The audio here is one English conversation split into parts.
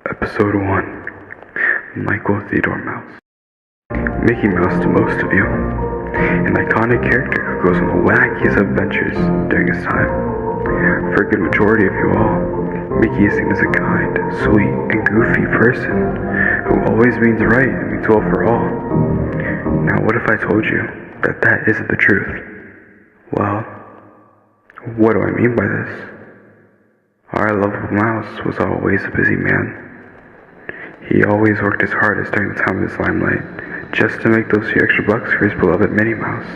Episode 1. Michael Theodore Mouse. Mickey Mouse to most of you. An iconic character who goes on the wackiest adventures during his time. For a good majority of you all, Mickey is seen as a kind, sweet, and goofy person who always means right and means well for all. Now what if I told you that that isn't the truth? Well, what do I mean by this? Our lovable mouse was always a busy man. He always worked his hardest during the time of his limelight, just to make those few extra bucks for his beloved Minnie Mouse.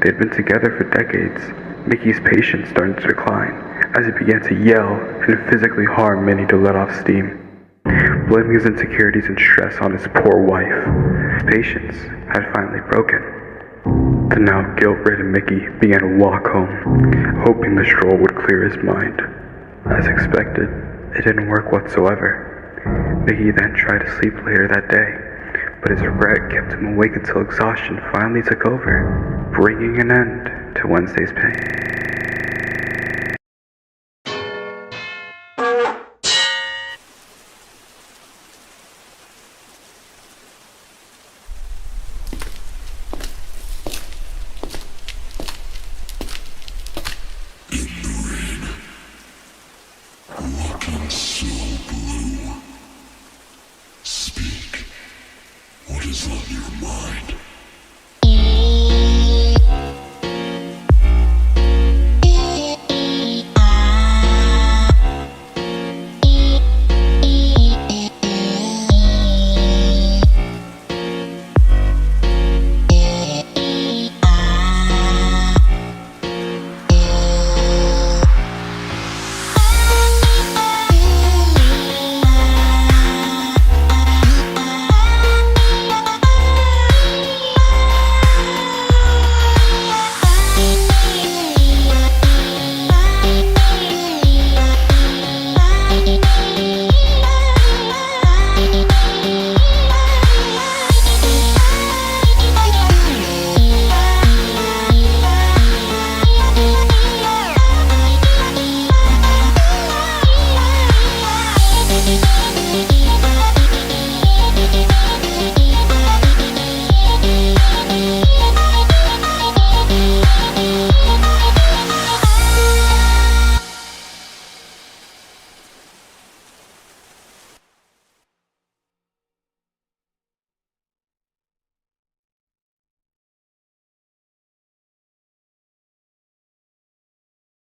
They'd been together for decades. Mickey's patience started to decline, as he began to yell and physically harm Minnie to let off steam, blaming his insecurities and stress on his poor wife. Patience had finally broken. The now guilt-ridden Mickey began to walk home, hoping the stroll would clear his mind. As expected, it didn't work whatsoever. Mickey then tried to sleep later that day, but his regret kept him awake until exhaustion finally took over, bringing an end to Wednesday's pain.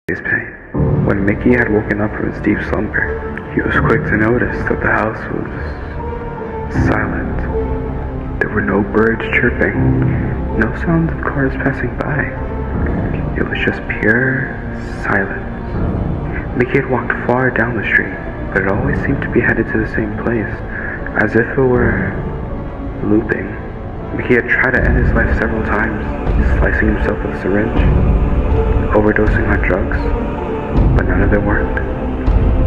His pain. When Mickey had woken up from his deep slumber, he was quick to notice that the house was silent. There were no birds chirping, no sounds of cars passing by. It was just pure silence. Mickey had walked far down the street, but it always seemed to be headed to the same place, as if it were looping. Mickey had tried to end his life several times, slicing himself with a syringe, overdosing on drugs, but none of it worked.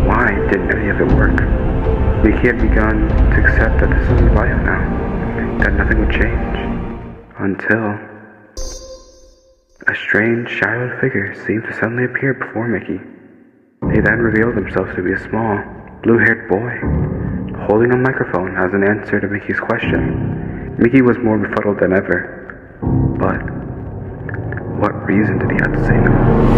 Why didn't any of it work? Mickey had begun to accept that this was his life now, that nothing would change, until a strange shadow figure seemed to suddenly appear before Mickey. They then revealed themselves to be a small, blue-haired boy, holding a microphone as an answer to Mickey's question. Mickey was more befuddled than ever, but what reason did he have to say no?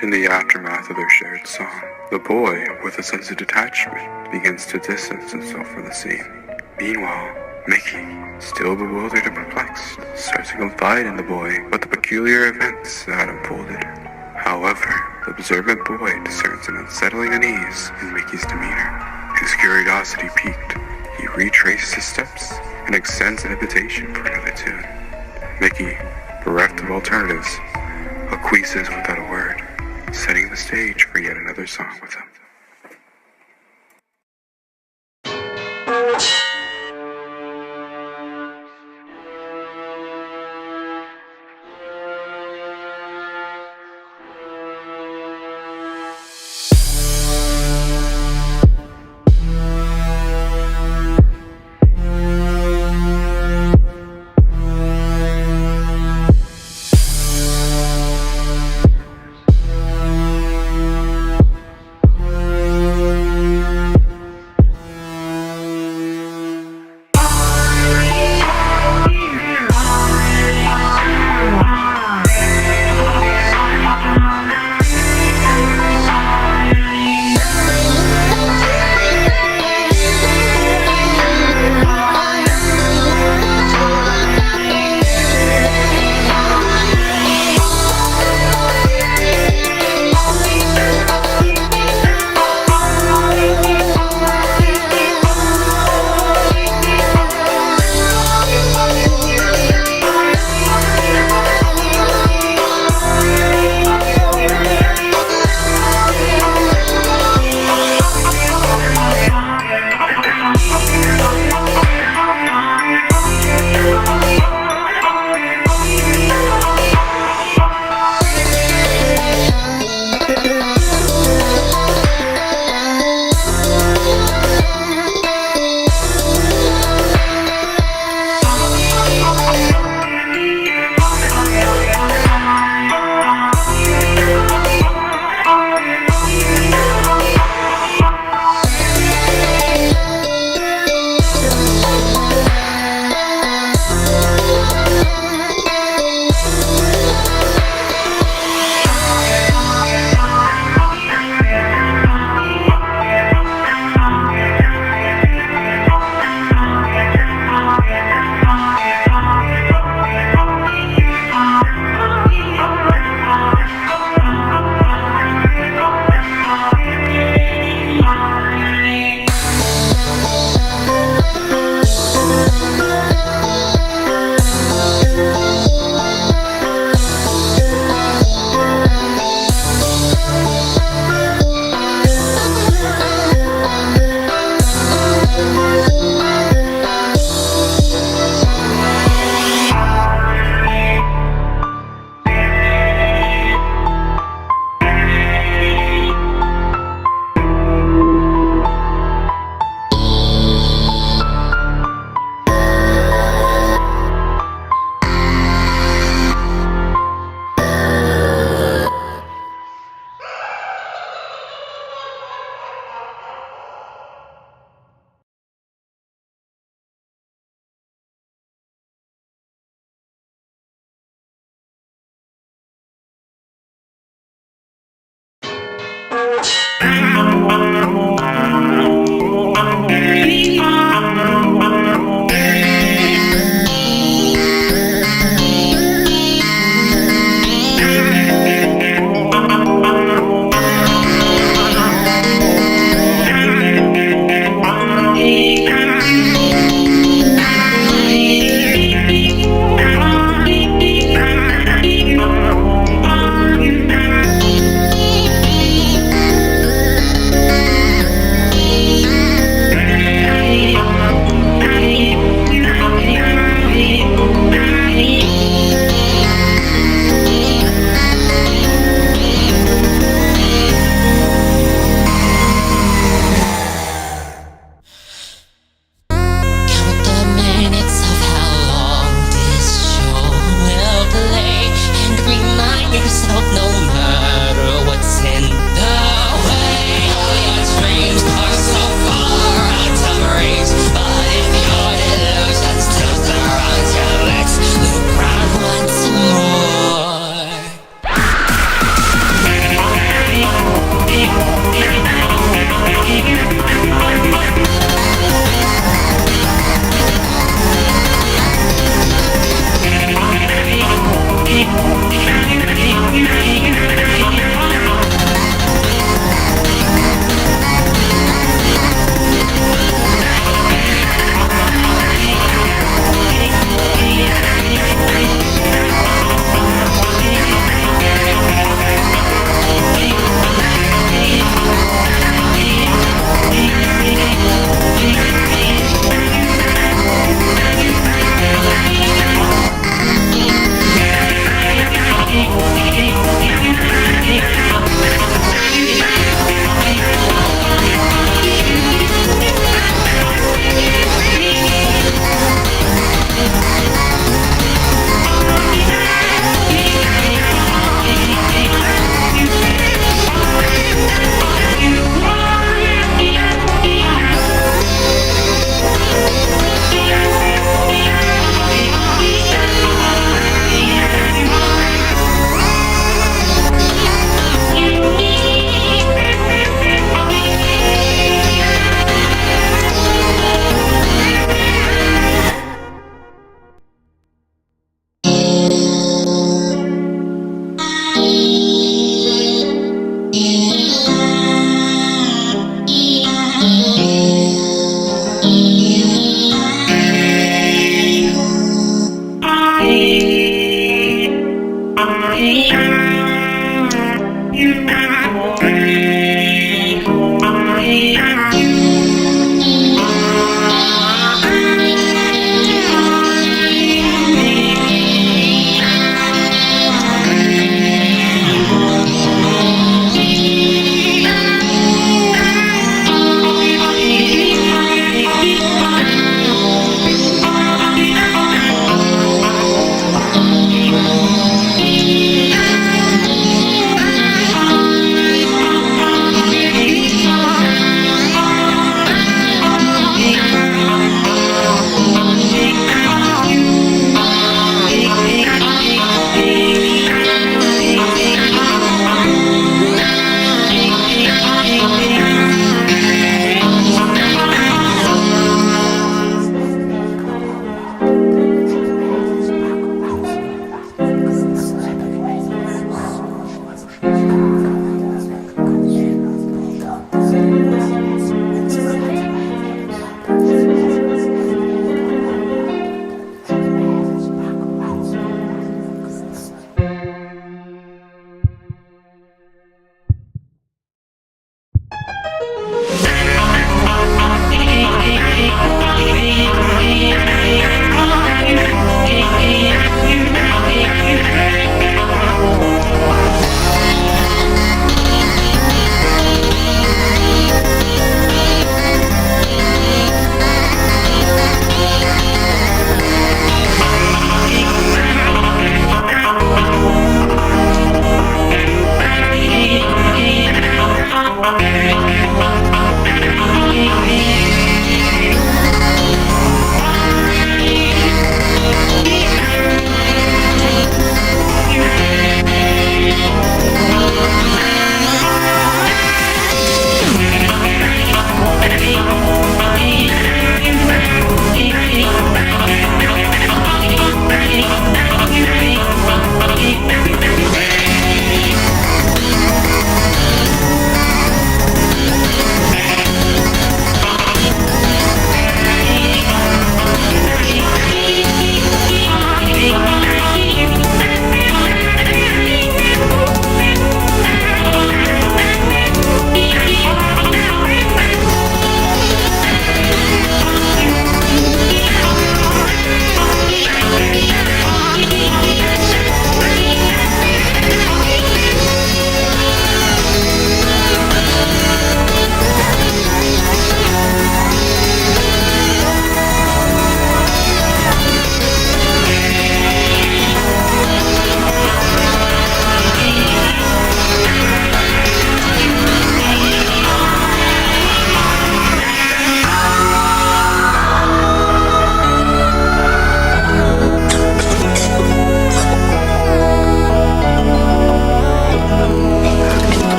In the aftermath of their shared song, the boy, with a sense of detachment, begins to distance himself from the scene. Meanwhile, Mickey, still bewildered and perplexed, starts to confide in the boy about the peculiar events that had unfolded. However, the observant boy discerns an unsettling unease in Mickey's demeanor. His curiosity piqued, he retraces his steps and extends an invitation for another tune. Mickey, bereft of alternatives, acquiesces without a word, setting the stage for yet another song with him.